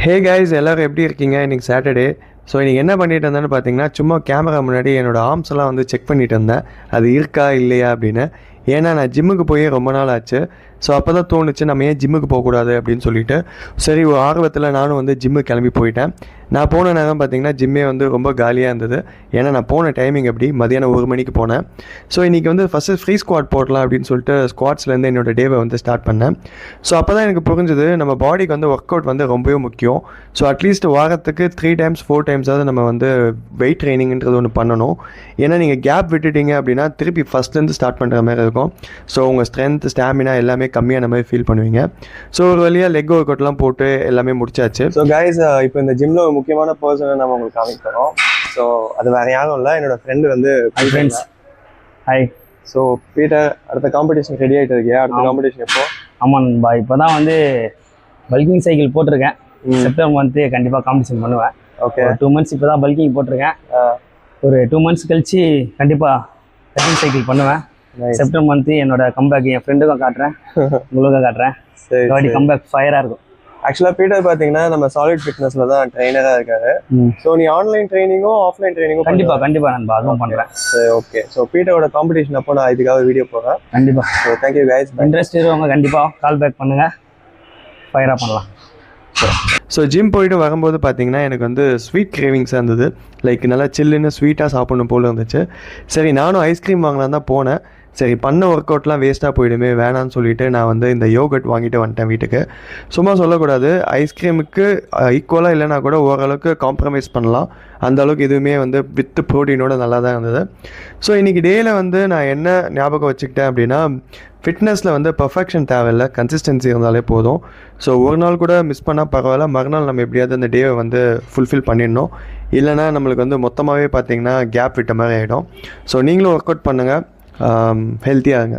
Hey guys எல்லோரும் எப்படி இருக்கீங்க? இன்றைக்கி சாட்டர்டே. ஸோ இன்றைக்கி என்ன பண்ணிட்டு இருந்தேன்னு பார்த்தீங்கன்னா, சும்மா கேமரா முன்னாடி என்னோடய ஆர்ம்ஸ் எல்லாம் வந்து செக் பண்ணிட்டு இருந்தேன். அது இருக்கா இல்லையா அப்படின்னு. ஏன்னா நான் ஜிம்முக்கு போய் ரொம்ப நாள் ஆச்சு. ஸோ அப்போ தான் தோணுச்சு நம்ம ஏன் ஜிம்முக்கு போகக்கூடாது அப்படின்னு சொல்லிட்டு, சரி ஒரு ஆர்வத்தில் நானும் வந்து ஜிம்முக்கு கிளம்பி போயிட்டேன். நான் போன நேரம் பார்த்தீங்கன்னா ஜிம்மே வந்து ரொம்ப காலியாக இருந்தது. ஏன்னா நான் போன டைமிங் எப்படி மதியானம் 1 மணிக்கு போனேன். ஸோ இன்றைக்கி வந்து ஃபஸ்ட்டு ஃப்ரீ ஸ்குவாட் போடலாம் அப்படின்னு சொல்லிட்டு ஸ்குவாட்ஸ்லேருந்து என்னோடய டேவை வந்து ஸ்டார்ட் பண்ணேன். ஸோ அப்போ தான் எனக்கு புரிஞ்சுது நம்ம பாடிக்கு வந்து ஒர்க் அவுட் வந்து ரொம்பவே முக்கியம். ஸோ அட்லீஸ்ட் வாரத்துக்கு 3 டைம்ஸ் 4 டைம்ஸாவது நம்ம வந்து வெயிட் ட்ரைனிங்கிறது ஒன்று பண்ணணும். ஏன்னா நீங்கள் கேப் விட்டுட்டீங்க அப்படின்னா திருப்பி ஃபஸ்ட்லேருந்து ஸ்டார்ட் பண்ணுற மாதிரி இருக்கும். ஸோ உங்கள் ஸ்ட்ரென்த் ஸ்டாமினா எல்லாமே கம்மியான மாதிரி ஃபீல் பண்ணுவீங்க. ஸோ ஒரு வழியாக லெக் ஒர்க் அவுட்லாம் போட்டு எல்லாமே முடிச்சாச்சு. ஸோ கைஸ் இப்போ இந்த ஜிம்மில் ஒரு முக்கியமான பர்சனை நம்ம உங்களுக்கு காமிக்கிறோம். ஸோ அது வேறு யாரும் இல்லை, என்னோட ஃப்ரெண்டு வந்து ஃப்ரெண்ட்ஸ். ஹாய். ஸோ பீட்டர், அடுத்த காம்படிஷன் ரெடி ஆகிட்டு இருக்கியா? அடுத்த காம்படிஷன் எப்போ? ஆமாம் நண்பா, இப்போ தான் வந்து பல்கிங் சைக்கிள் போட்டிருக்கேன். செப்டம்பர் மந்த்து கண்டிப்பாக காம்படிஷன் பண்ணுவேன். ஓகே, 2 மந்த்ஸ் இப்போ தான் பல்கிங் போட்டிருக்கேன். ஒரு 2 மந்த்ஸ் கழிச்சு கண்டிப்பாக பல்கிங் சைக்கிள் பண்ணுவேன். செப்டம்பர் மந்த்து என்னோட கம்பேக் என் ஃப்ரெண்டுக்கும் காட்டுறேன், உங்களுக்கும் காட்டுறேன். சரி, கம்பேக் ஃபயராக இருக்கும். ஆக்சுவலாக பீட்டர் பார்த்தீங்கன்னா நம்ம சாலிட் ஃபிட்னஸில் தான் ட்ரைனராக இருக்காரு. ஸோ நீ ஆன்லைன் ட்ரைனிங்கும் ஆஃப்லைன் ட்ரைனிங்கும் கண்டிப்பாக நண்பா அதுவும் பண்ணுறேன். சரி, ஓகே. ஸோ பீட்டரோட காம்படிஷன் அப்போ நான் இதுக்காக வீடியோ போடுறேன். கண்டிப்பாக. So thank you guys. இன்ட்ரெஸ்ட் இருக்கவங்க கண்டிப்பாக கால் பேக் பண்ணுங்கள், ஃபயராக பண்ணலாம். ஸோ ஜிம் போயிட்டு வரும்போது பார்த்தீங்கன்னா எனக்கு வந்து ஸ்வீட் கிரேவிங்ஸாக இருந்தது. லைக் நல்லா சில்லுன்னு ஸ்வீட்டாக சாப்பிடணும் போல் இருந்துச்சு. சரி நானும் ஐஸ்கிரீம் வாங்கலாம் தான் போனேன். சரி பண்ண ஒர்க் அவுட்லாம் வேஸ்ட்டாக போயிடுமே வேணான்னு சொல்லிவிட்டு நான் வந்து இந்த யோகட் வாங்கிட்டு வந்துட்டேன் வீட்டுக்கு. சும்மா சொல்லக்கூடாது, ஐஸ்கிரீமுக்கு ஈக்குவலாக இல்லைனா கூட ஓரளவுக்கு காம்ப்ரமைஸ் பண்ணலாம். அந்த அளவுக்கு இதுவுமே வந்து வித் ப்ரோட்டீனோட நல்லா தான் இருந்தது. ஸோ இன்றைக்கி டேயில் வந்து நான் என்ன ஞாபகம் வச்சுக்கிட்டேன் அப்படின்னா, ஃபிட்னஸில் வந்து பர்ஃபெக்ஷன் தேவையில்லை, கன்சிஸ்டன்சி இருந்தாலே போதும். ஸோ ஒரு நாள் கூட மிஸ் பண்ணால் பரவாயில்ல, மறுநாள் நம்ம எப்படியாவது அந்த டேவை வந்து ஃபுல்ஃபில் பண்ணிடணும். இல்லைனா நம்மளுக்கு வந்து மொத்தமாகவே பார்த்திங்கன்னா கேப் விட்ட மாதிரி ஆகிடும். ஸோ நீங்களும் ஒர்க் அவுட் பண்ணுங்கள், ஹெல்த்தியாக இருங்க.